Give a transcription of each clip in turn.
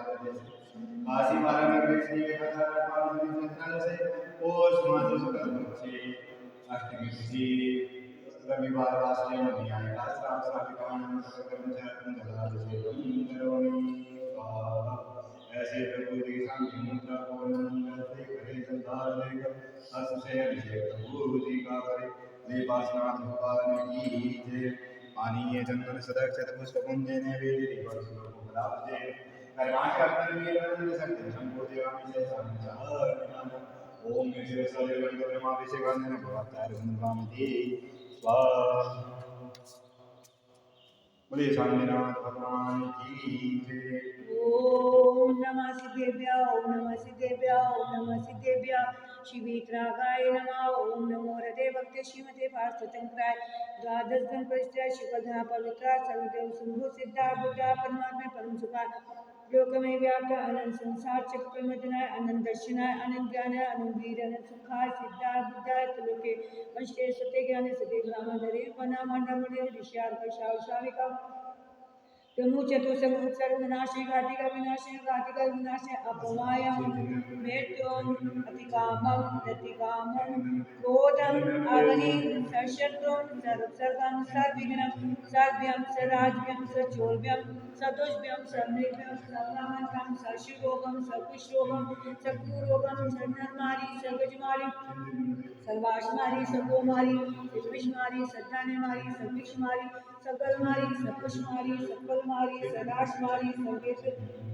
काशी मालंग कृष्ण के कथा पावन चंद्र से ओस मास शुक्ल पक्षी अष्टमी तिथि रविवार वासरे न्याय शास्त्र शास्त्राभिकान कर्मचारी दलाल से करोमि स्वाहा ऐसे प्रभु जी सांख्य मुद्रा को मंगल से करे संधार लेकर हर्ष से अभिषेक प्रभु जी का करे ले वासना भगवान की जय मानिए चंदन सदक्षत पुष्प कुंजे नैवेद्य दिवस को प्राप्त कर्माशक्तिर्वीरं सत्यं संपूजयामि से संसार ओम नमः शिवाय ब्रह्माभिषेकाय भगवतारंभामति स्वाहा बोले स्वामीनाथ भगवान की जय। ओम नमः सिद्धेभ्य ओम नमः सिद्धेभ्य ओम नमः सिद्धेभ्य शिवीत्रागाय नमः ओम नमो हृदय भक्त श्रीमते पार्थचंद्राय द्वादश गणपतिश्च शिवधा पवित्रा सर्वदेव शंभु सिद्धा बुद्धा परमात्मा परम सुखा लोकमय व्याप्त अनंत संसार चक्र मदनाय अनंत दर्शनाय अनंत ज्ञानाय अनंत वीर अनंत सुखाय सिद्धा बुद्धाय त्रिलोके वंशे सत्य ज्ञाने सत्य ब्रह्मधरे पना मंडमणे ऋषियार शाविका तमु चतुर्संग सर्वनाशे घातिका विनाशे अपमायं मृत्युं अतिकामं प्रतिकामं क्रोधं अग्निं सर्वशत्रुं सर्वसर्गं सर्वविघ्नं सर्वभयं सर्वराज्यं सर्वचोरभयं सदोषभयं सर्वनिर्भयं सर्वमंत्रं सर्वशुभोगं सर्वकुशरोगं सर्वरोगं सर्वनरमारी सर्वजमारी सर्वाशमारी सर्वोमारी विश्वमारी सत्तानेमारी सर्विश्वमारी सकलमारी सबकुशमारी सकलमारी सदाशमारी सर्वेश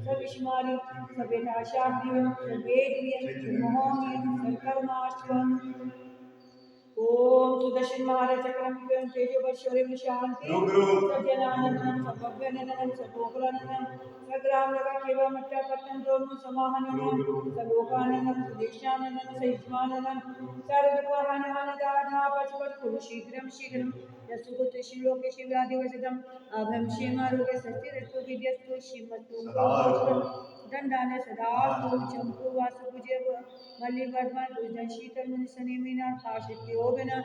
सर्विश्वमारी सर्वेदाशाक्रियं सर्वेद्रियं सर्वमोहनीयं सर्वकर्माष्टवम् ओम सुदर्शन महाराज चक्रम तेजो वर्षोरे शांति सज्जनानंदन सभव्यनंदन सभोगलानंदन सग्राम लगा केवल मट्टा पट्टन दोनों समाहनंदन सलोकानंदन सुदेशानंदन सहिष्मानंदन सर्वदुःखहनहन दाधा पचपच कुरु शीघ्रं यस्सुगुत शिलोके शिवादिवसदम अभम क्षेमारोग्य सस्तिरस्तु विद्यस्तु श्रीमतु दंडाने सदा चंपु वासुभुजे मल्लिवर्धमान दुर्जन शीतल मुनि सने मीना काशित्योगना